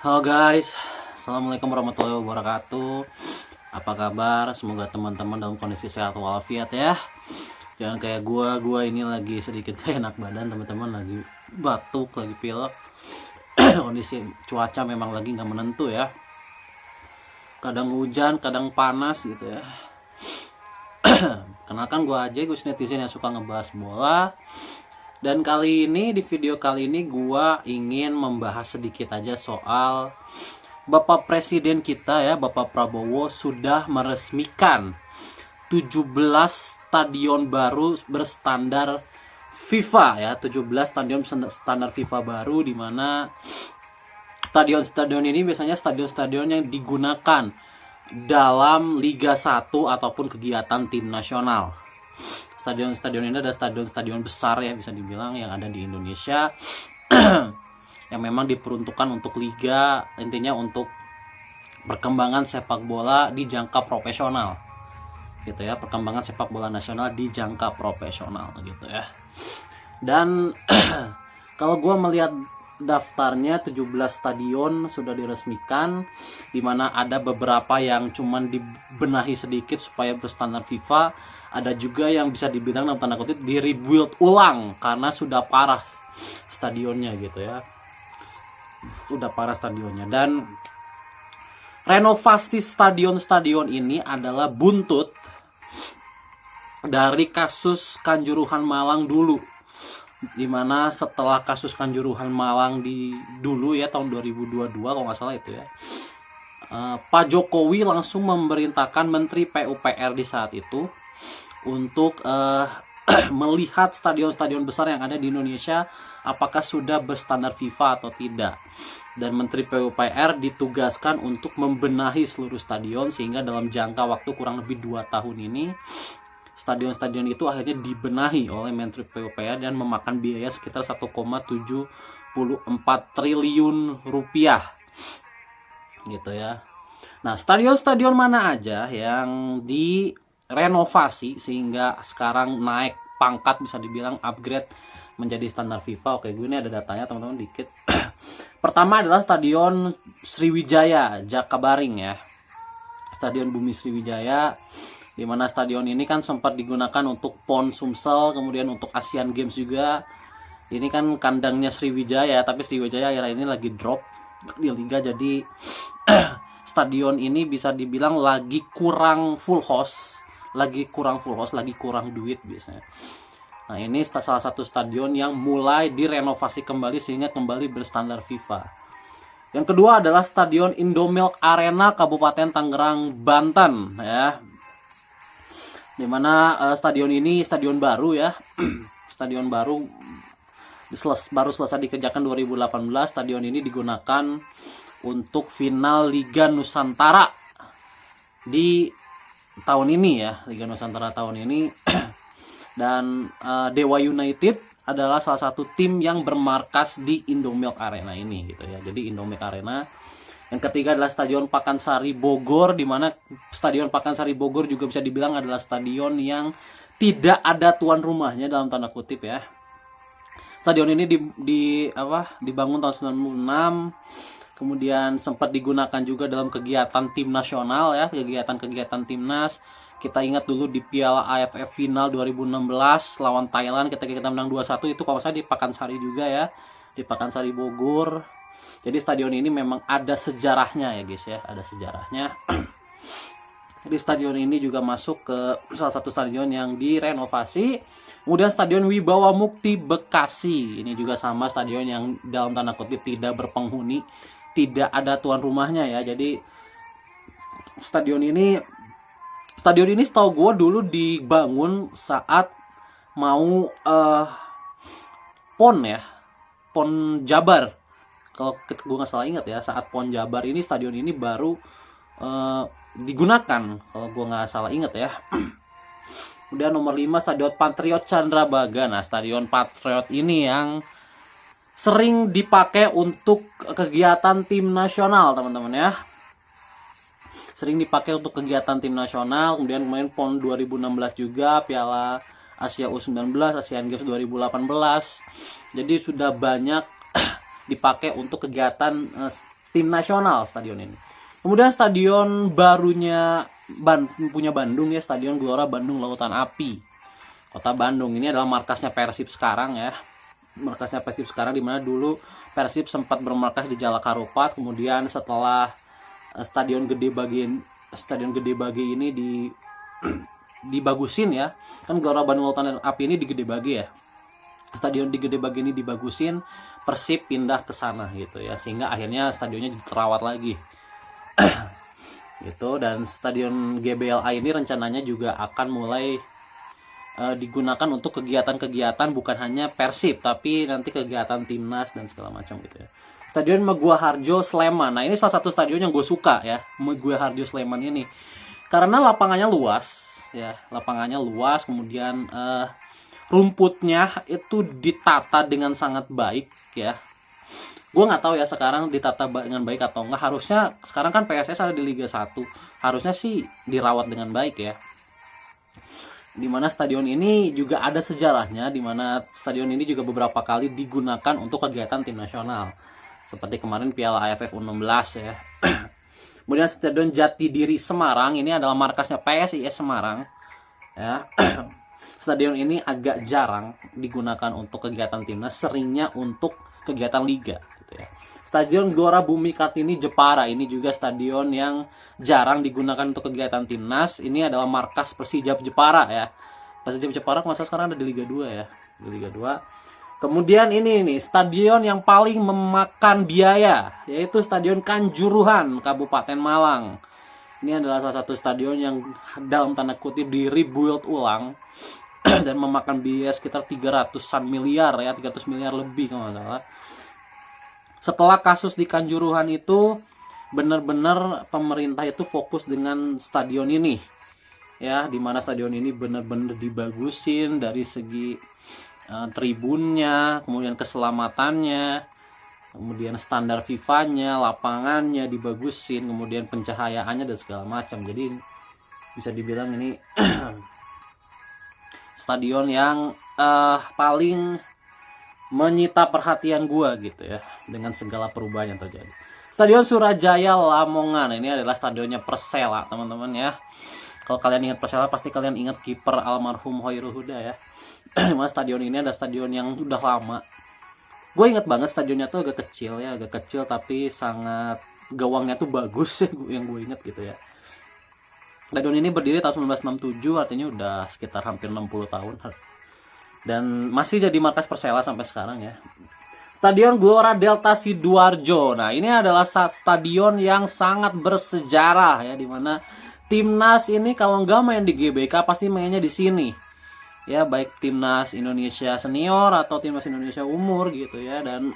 Halo guys, Assalamualaikum warahmatullahi wabarakatuh. Apa kabar? Semoga teman-teman dalam kondisi sehat walafiat ya. Jangan kayak gua ini lagi sedikit kayak enak badan teman-teman, lagi batuk, lagi pilek. Kondisi cuaca memang lagi nggak menentu ya. Kadang hujan, kadang panas gitu ya. Kenalkan gua aja, Gus netizen yang suka ngebahas bola. Dan kali ini, di video kali ini gua ingin membahas sedikit aja soal Bapak Presiden kita ya, Bapak Prabowo sudah meresmikan 17 stadion baru berstandar FIFA ya, 17 stadion standar FIFA baru, di mana stadion-stadion ini biasanya stadion-stadion yang digunakan dalam Liga 1 ataupun kegiatan tim nasional. Stadion-stadion ini ada stadion-stadion besar ya, bisa dibilang yang ada di Indonesia yang memang diperuntukkan untuk liga, intinya untuk perkembangan sepak bola di jangka profesional gitu ya, perkembangan sepak bola nasional di jangka profesional gitu ya. Dan kalau gue melihat daftarnya 17 stadion sudah diresmikan, dimana ada beberapa yang cuman dibenahi sedikit supaya berstandar FIFA, ada juga yang bisa dibilang dalam tanda kutip di rebuild ulang karena sudah parah stadionnya gitu ya, sudah parah stadionnya. Dan renovasi stadion-stadion ini adalah buntut dari kasus Kanjuruhan Malang dulu, dimana setelah kasus Kanjuruhan Malang di dulu ya tahun 2022 kalau nggak salah itu ya, Pak Jokowi langsung memerintahkan Menteri PUPR di saat itu untuk melihat stadion-stadion besar yang ada di Indonesia apakah sudah berstandar FIFA atau tidak. Dan Menteri PUPR ditugaskan untuk membenahi seluruh stadion, sehingga dalam jangka waktu kurang lebih 2 tahun ini stadion-stadion itu akhirnya dibenahi oleh Menteri PUPR dan memakan biaya sekitar 1,74 triliun rupiah gitu ya. Nah, stadion-stadion mana aja yang direnovasi sehingga sekarang naik pangkat, bisa dibilang upgrade menjadi standar FIFA? Oke, gue ini ada datanya teman-teman dikit. Pertama adalah Stadion Sriwijaya Jakabaring ya, Stadion Bumi Sriwijaya, di mana stadion ini kan sempat digunakan untuk PON Sumsel, kemudian untuk Asian Games juga. Ini kan kandangnya Sriwijaya, tapi Sriwijaya akhir-akhir ini lagi drop di liga, jadi stadion ini bisa dibilang lagi kurang full house, lagi kurang duit biasanya. Nah, ini salah satu stadion yang mulai direnovasi kembali sehingga kembali berstandar FIFA. Yang kedua adalah Stadion Indomilk Arena Kabupaten Tangerang, Banten ya. Dimana stadion ini stadion baru ya. Stadion baru selesai dikerjakan 2018. Stadion ini digunakan untuk final Liga Nusantara di tahun ini ya, Liga Nusantara tahun ini. Dan Dewa United adalah salah satu tim yang bermarkas di Indomilk Arena ini gitu ya. Jadi Indomilk Arena. Yang ketiga adalah Stadion Pakansari Bogor, di mana Stadion Pakansari Bogor juga bisa dibilang adalah stadion yang tidak ada tuan rumahnya dalam tanda kutip ya. Stadion ini dibangun tahun 96, kemudian sempat digunakan juga dalam kegiatan tim nasional ya, kegiatan timnas. Kita ingat dulu di Piala AFF final 2016 lawan Thailand, ketika kita menang 2-1, itu kalau saya di Pakansari juga ya, di Pakansari Bogor. Jadi stadion ini memang ada sejarahnya ya guys ya, ada sejarahnya. Jadi stadion ini juga masuk ke salah satu stadion yang direnovasi. Kemudian Stadion Wibawa Mukti Bekasi, ini juga sama, stadion yang dalam tanda kutip tidak berpenghuni, tidak ada tuan rumahnya ya. Jadi stadion ini setahu gue dulu dibangun saat mau PON ya, PON Jabar, kalau gue nggak salah ingat ya, saat PON Jabar ini stadion ini baru digunakan kalau gue nggak salah ingat ya. Kemudian nomor 5 Stadion Patriot Candrabaga. Nah, Stadion Patriot ini yang sering dipakai untuk kegiatan tim nasional teman-teman ya, sering dipakai untuk kegiatan tim nasional. Kemudian kemarin PON 2016 juga, Piala Asia U19, Asian Games 2018. Jadi sudah banyak dipakai untuk kegiatan tim nasional stadion ini. Kemudian stadion barunya punya Bandung ya, Stadion Gelora Bandung Lautan Api, Kota Bandung. Ini adalah markasnya Persib sekarang ya. Markasnya Persib sekarang, dimana dulu Persib sempat bermarkas di Jalak Harupat. Kemudian setelah Stadion Gede Bage ini dibagusin ya. Kan Gelora Bandung Lautan Api ini di Gede Bage ya. Stadion di Gede Bage ini dibagusin, Persib pindah ke sana gitu ya, sehingga akhirnya stadionnya terawat lagi. Gitu. Dan stadion GBLA ini rencananya juga akan mulai digunakan untuk kegiatan-kegiatan bukan hanya Persib, tapi nanti kegiatan timnas dan segala macam gitu ya. Stadion Meguah Harjo Sleman. Nah, ini salah satu stadion yang gue suka ya, Meguah Harjo Sleman ini. Karena lapangannya luas ya, kemudian rumputnya itu ditata dengan sangat baik ya. Gue nggak tahu ya sekarang ditata dengan baik atau enggak. Harusnya sekarang kan PSS ada di Liga 1, harusnya sih dirawat dengan baik ya. Dimana stadion ini juga ada sejarahnya, dimana stadion ini juga beberapa kali digunakan untuk kegiatan tim nasional, seperti kemarin Piala AFF U16 ya. Kemudian Stadion Jatidiri Semarang, ini adalah markasnya PSIS Semarang ya. Stadion ini agak jarang digunakan untuk kegiatan timnas, seringnya untuk kegiatan liga gitu ya. Stadion Gelora Bumi Kartini Jepara, ini juga stadion yang jarang digunakan untuk kegiatan timnas. Ini adalah markas Persijap Jepara ya. Persijap Jepara kalau sekarang ada di Liga 2 ya, di Liga 2. Kemudian ini nih stadion yang paling memakan biaya, yaitu Stadion Kanjuruhan Kabupaten Malang. Ini adalah salah satu stadion yang dalam tanda kutip di rebuild ulang dan memakan biaya sekitar 300-an miliar ya, 300 miliar lebih kalau nggak salah. Setelah kasus di Kanjuruhan itu, benar-benar pemerintah itu fokus dengan stadion ini ya, dimana stadion ini benar-benar dibagusin dari segi tribunnya, kemudian keselamatannya, kemudian standar FIFA-nya, lapangannya dibagusin, kemudian pencahayaannya dan segala macam. Jadi bisa dibilang ini stadion yang paling menyita perhatian gua gitu ya, dengan segala perubahan yang terjadi. Stadion Surajaya Lamongan, ini adalah stadionnya Persela teman-teman ya. Kalau kalian ingat Persela, pasti kalian ingat kiper almarhum Hoyrul Huda ya. Dimana stadion ini ada stadion yang udah lama. Gue ingat banget stadionnya tuh agak kecil tapi sangat gawangnya tuh bagus ya, yang gue ingat gitu ya. Stadion ini berdiri tahun 1967, artinya udah sekitar hampir 60 tahun. Dan masih jadi markas Persela sampai sekarang ya. Stadion Gelora Delta Sidoarjo. Nah, ini adalah stadion yang sangat bersejarah ya, dimana timnas ini kalau nggak main di GBK pasti mainnya di sini. Ya, baik timnas Indonesia senior atau timnas Indonesia umur gitu ya. Dan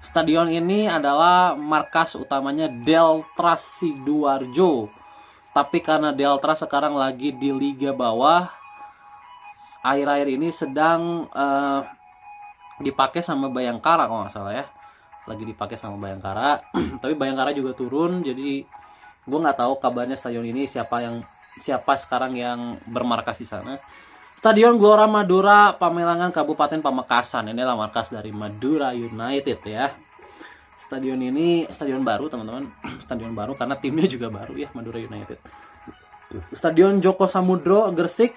stadion ini adalah markas utamanya Delta Sidoarjo. Tapi karena Delta sekarang lagi di Liga Bawah, akhir-akhir ini sedang dipakai sama Bayangkara kalau nggak salah ya, lagi dipakai sama Bayangkara. Tapi Bayangkara juga turun, jadi gue nggak tahu kabarnya stadion ini siapa sekarang yang bermarkas di sana. Stadion Gelora Madura Pamelangan Kabupaten Pamekasan, ini adalah markas dari Madura United ya. Stadion ini stadion baru teman-teman, stadion baru karena timnya juga baru ya, Madura United. Stadion Joko Samudro Gresik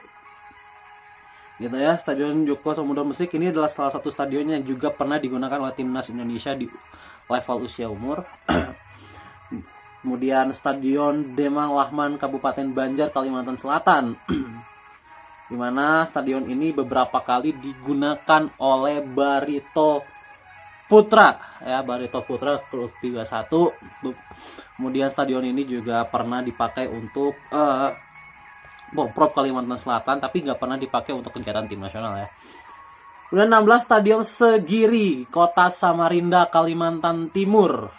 gitu ya. Stadion Joko Samudro Gresik ini adalah salah satu stadion yang juga pernah digunakan oleh timnas Indonesia di level usia umur. Kemudian Stadion Demang Lahman Kabupaten Banjar Kalimantan Selatan, dimana stadion ini beberapa kali digunakan oleh Barito Putra ya, Barito Putra klub 31. Kemudian stadion ini juga pernah dipakai untuk Prop Kalimantan Selatan, tapi nggak pernah dipakai untuk kegiatan tim nasional ya. Kemudian 16 Stadion Segiri Kota Samarinda Kalimantan Timur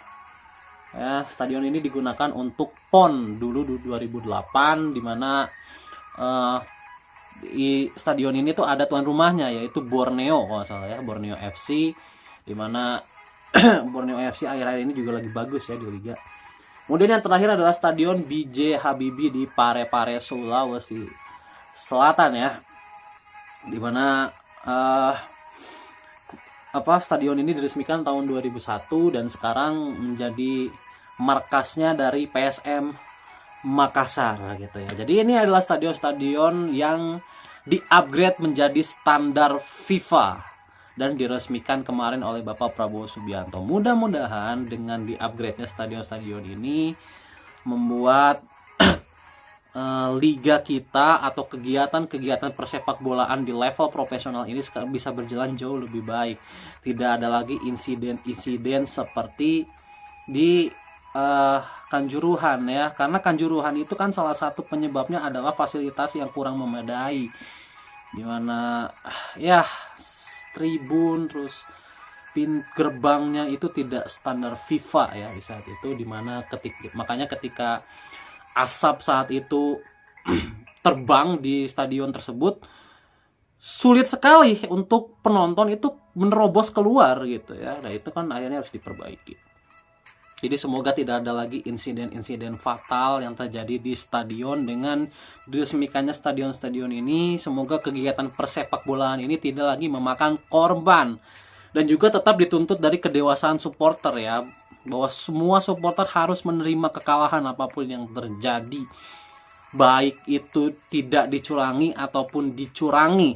ya. Stadion ini digunakan untuk PON dulu 2008, dimana di stadion ini tuh ada tuan rumahnya, yaitu Borneo kalau salah ya, Borneo FC, dimana Borneo FC akhir-akhir ini juga lagi bagus ya di Liga. Kemudian yang terakhir adalah Stadion BJ Habibie di Parepare, Sulawesi Selatan ya, dimana stadion ini diresmikan tahun 2001 dan sekarang menjadi markasnya dari PSM Makassar gitu ya. Jadi ini adalah stadion-stadion yang di-upgrade menjadi standar FIFA dan diresmikan kemarin oleh Bapak Prabowo Subianto. Mudah-mudahan dengan di-upgrade-nya stadion-stadion ini membuat liga kita atau kegiatan-kegiatan persepak bolaan di level profesional ini sekarang bisa berjalan jauh lebih baik. Tidak ada lagi insiden-insiden seperti di Kanjuruhan ya, karena Kanjuruhan itu kan salah satu penyebabnya adalah fasilitas yang kurang memadai, dimana ya tribun terus gerbangnya itu tidak standar FIFA ya di saat itu, dimana makanya ketika asap saat itu terbang di stadion tersebut, sulit sekali untuk penonton itu menerobos keluar gitu ya. Nah itu kan akhirnya harus diperbaiki. Jadi semoga tidak ada lagi insiden-insiden fatal yang terjadi di stadion dengan diresmikannya stadion-stadion ini. Semoga kegiatan persepak bolaan ini tidak lagi memakan korban. Dan juga tetap dituntut dari kedewasaan supporter ya, bahwa semua supporter harus menerima kekalahan apapun yang terjadi, baik itu tidak dicurangi ataupun dicurangi.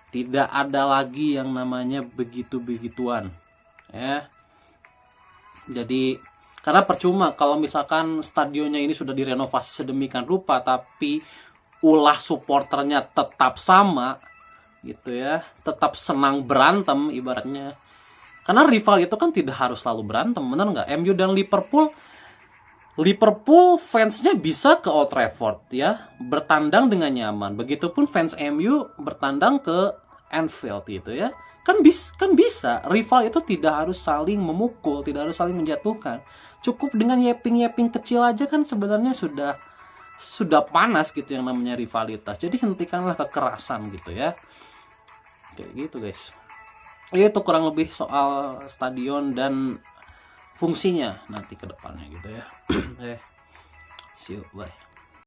Tidak ada lagi yang namanya begitu-begituan ya. Jadi karena percuma kalau misalkan stadionnya ini sudah direnovasi sedemikian rupa tapi ulah supporternya tetap sama gitu ya, tetap senang berantem ibaratnya. Karena rival itu kan tidak harus selalu berantem, bener nggak? MU dan Liverpool fansnya bisa ke Old Trafford ya, bertandang dengan nyaman. Begitupun fans MU bertandang ke Anfield gitu ya. Kan bisa. Rival itu tidak harus saling memukul, tidak harus saling menjatuhkan. Cukup dengan yeping-yeping kecil aja kan sebenarnya sudah panas gitu yang namanya rivalitas. Jadi hentikanlah kekerasan gitu ya. Kayak gitu guys. Itu kurang lebih soal stadion dan fungsinya nanti ke depannya gitu ya. See you, bye.